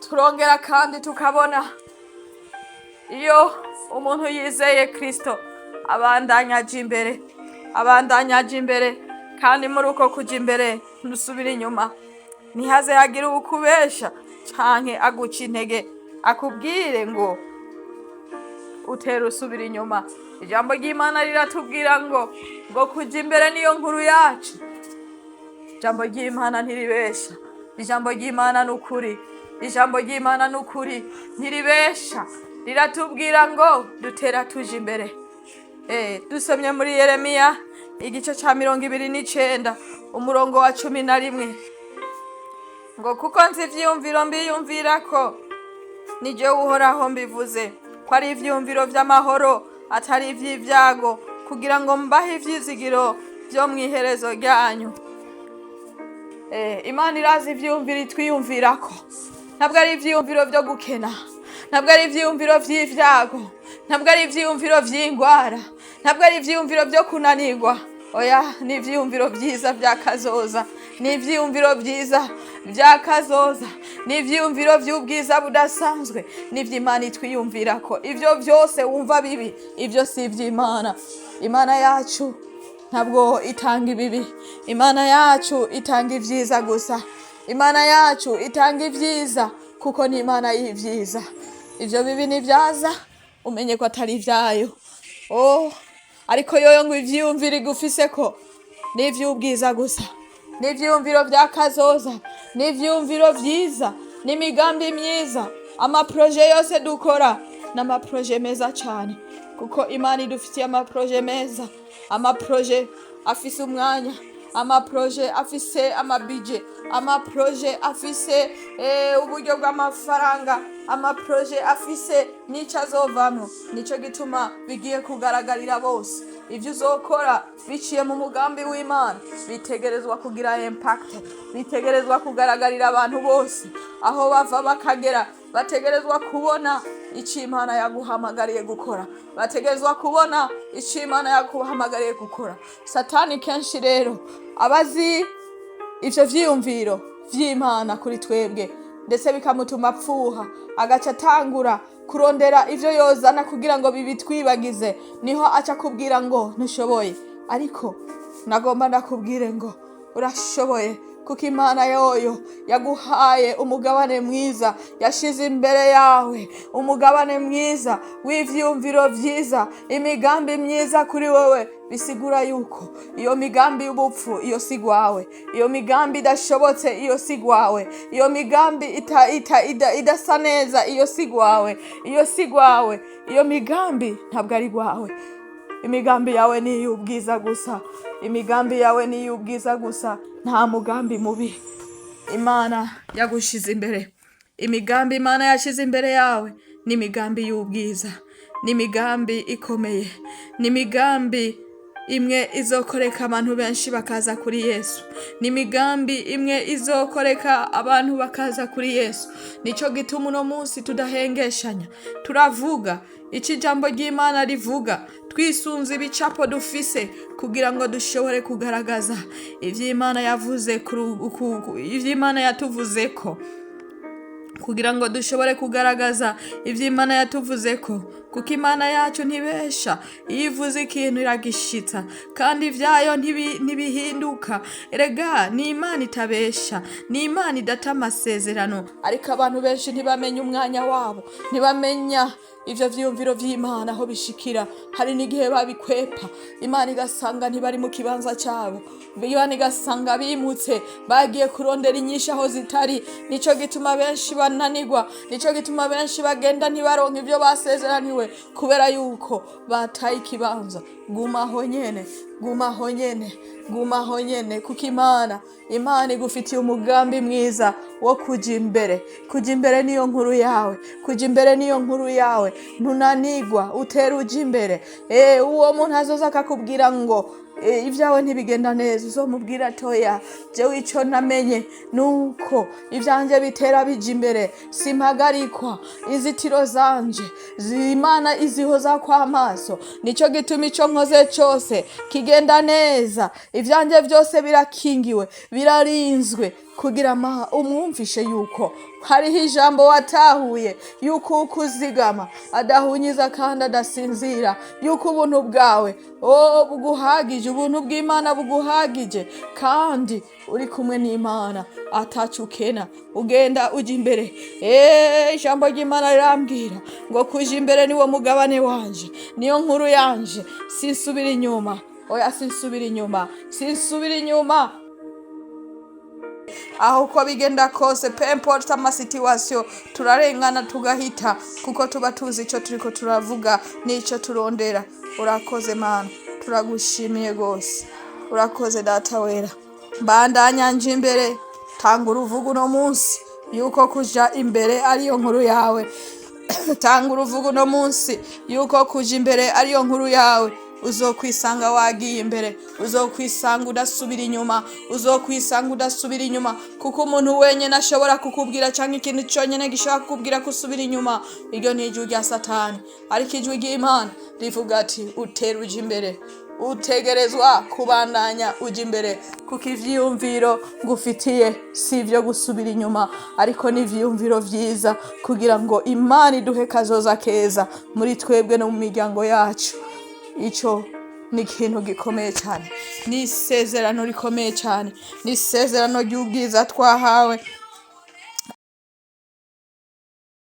turongera kandi tukabona iyo umuntu yizeye Kristo abandanya aja imbere kandi muri uko kuja imbere ntusubire inyuma. Ntihaze hagire uwukubesha canke aguca intege akubwire ngo utera usubira inyuma. Ijambo ry'Imana riratubwira ngo kuja imbere niyo nkuru yacu. Ijambo ry'Imana ntiribesha. Ijambo ry'Imana n'ukuri. Ijambo ry'Imana n'ukuri ntiribesha. Riratubwira ngo dutera tuja imbere. Dusomye muri Yeremiya igice ca 29 umurongo wa 11 ngo kuko nzi ivyiyumviro mbiyumvirako ni jewe Uhoraho mbivuze ko ari ivyiyumviro vy'amahoro atari ivy'ivyago kugira ngo mbahe ivyizigiro vyo mw'iherezo ryanyu. Imana irazi ivyiyumviro itwiyumvirako. Ntabwo ari ivyiyumviro vyo gukena, ntabwo ari ivyiyumviro vy'ivyago, ntabwo ari ivyiyumviro vy'ingwara, ntabwo ari ivyiyumviro vyo kunanirwa. Oya, ni ivyiyumviro vyiza vya kazoza, ni ivyiyumviro vyiza vya kazoza, ni ivyiyumviro vy'ubwiza budasanzwe, ni ivy'Imana itwiyumvirako. Ivyo vyose wumva bibi, ivyo si ivy'Imana. Imana yacu ntabwo itanga ibibi, Imana yacu itanga ivyiza gusa. Imana yacu itanga ivyiza kuko ni Imana y'ivyiza. Ivyo bibi nivyaza umenye ko atari ivyayo. Ariko yoyo ngo ivyiyumviro igufiseko ni ivy'ubwiza gusa, ni ivyiyumviro vya kazoza, ni ivyiyumviro vyiza, ni imigambi myiza. Amaproje yose dukora n'amaproje meza cane kuko Imana idufitiye amaproje meza, amaproje afise umwanya, amaproje afise amabije, amaproje afise uburyo bw'amafaranga, amaproje afise n'ico azovamwo. Nico gituma bigiye kugaragarira bose. Ivyo uzokora biciye mu mugambi w'Imana bitegerezwa kugira impact, bitegerezwa kugaragarira abantu bose aho bava bakagera. Bategerezwa kubona ico Imana yaguhamagariye gukora, bategerezwa kubona ico Imana yaguhamagariye gukora. Satani kenshi rero abazi ivyo vyiyumviro vy'Imana kuri twebwe ndetse bikamutuma apfuha, agaca atangura kurondera ivyo yozana kugira ngo bibitwibagize. Niho aca kubwira ngo ntushoboye, ariko nagomba ndakubwire ngo urashoboye kuko Imana yoyo yaguhaye umugabane mwiza, yashize imbere yawe umugabane mwiza w'ivyiyumviro vyiza, imigambi myiza kuri wewe. Bisigura yuko iyo migambi y'ubupfu iyo sigwawe, iyo migambi idashobotse iyo sigwawe, iyo migambi idasa neza iyo sigwawe, iyo migambi ntabwo ari gwawe. Imigambi yawe ni y'ubwiza gusa, imigambi yawe ni y'ubwiza gusa, nta mugambi mubi. Imana yagushize imbere. Imigambi Imana yashize imbere yawe ni imigambi y'ubwiza, ni imigambi ikomeye, ni imigambi imwe izokoreka abantu benshi bakaza kuri Yesu, ni imigambi imwe izokoreka abantu bakaza kuri Yesu. Nico gituma uno munsi tudahengeshanya turavuga ico ijambo ry'Imana rivuga, twisunze ibicapo dufise kugira ngo dushobore kugaragaza ivy'Imana yavuze, ivy'Imana yatuvuzeko, kugira ngo dushobore kugaragaza ivy'Imana yatuvuzeko. Kuko Imana yacu ntibesha, iyo ivuze ikintu iragishitsa kandi ivyayo ntibihinduka. Erega ni Imana itabesha, ni Imana idata amasezerano. Ariko abantu benshi ntibamenya umwanya wabo, ntibamenya ivyo vyiyumviro vy'Imana aho bishikira. Hari n'igihe babikwepa, Imana igasanga ntibari mu kibanza cabo, Imana igasanga bimutse bagiye kurondera inyishu aho zitari. Nico gituma benshi bananirwa, nico gituma benshi bagenda ntibaronka ivyo basezeraniwe kubera yuko bataye ikibanza. Gumaho nyene, gumaho nyene, gumaho nyene kuko Imana igufitiye umugambi mwiza wo kuja imbere. Kuja imbere niyo nkuru yawe, kuja imbere niyo nkuru yawe. Ntunanirwa, utera uja imbere. Uwo muntu azoza akakubwira ngo ibyawe ntibigenda neza, uzomubwira atoya jewe ico namenye nuko ivyanje bitera bija imbere, simpagarikwa, inzitiro zanje Imana izihoza kw'amaso, nico gituma ico nkoze cose kigenda neza, ivyanje vyose birakingiwe, birarinzwe, kugira umwumvishe yuko hariho ijambo watahuye, yuko ukuzigama adahunyiza kandi adasinzira, yuko ubuntu bwawe buguhagije, ubuntu bw'Imana buguhagije, kandi uri kumwe n'Imana ataco ukena, ugenda uja imbere. Ijambo ry'Imana rirambwira ngo kuja imbere niwo mugabane wanje, niyo nkuru yanje, sinsubira inyuma, oya sinsubira inyuma, sinsubira inyuma. Aho uko bigenda kose, peu importe ama situation, turarengana tugahita, kuko tuba tuzi ico turiko turavuga n'ico turondera. Urakoze Mana, turagushimiye gose, urakoze Data wera. Mbandanya nje imbere, tanga uruvuga uno munsi yuko kuja imbere ariyo nkuru yawe. Tanga uruvuga uno munsi yuko kuja imbere ariyo nkuru yawe. Uzokwisanga wagiye imbere, uzokwisanga udasubira inyuma, uzokwisanga udasubira inyuma, kuko umuntu wenyene ashobora kukubwira canke ikintu conyene gishobora kukubwira kusubira inyuma, iryo ni ijwi rya Satani. Ariko ijwi ry'Imana rivuga ati utera uja imbere, utegerezwa kubandanya uja imbere, kuko ivyiyumviro ngufitiye si ivyo gusubira inyuma, ariko ni ivyiyumviro vyiza, kugira ngo Imana iduhe kazoza keza muri twebwe no mu miryango yacu. Ico ni ikintu gikomeye cyane, ni isezerano rikomeye cyane, ni isezerano ry'ubwiza twahawe,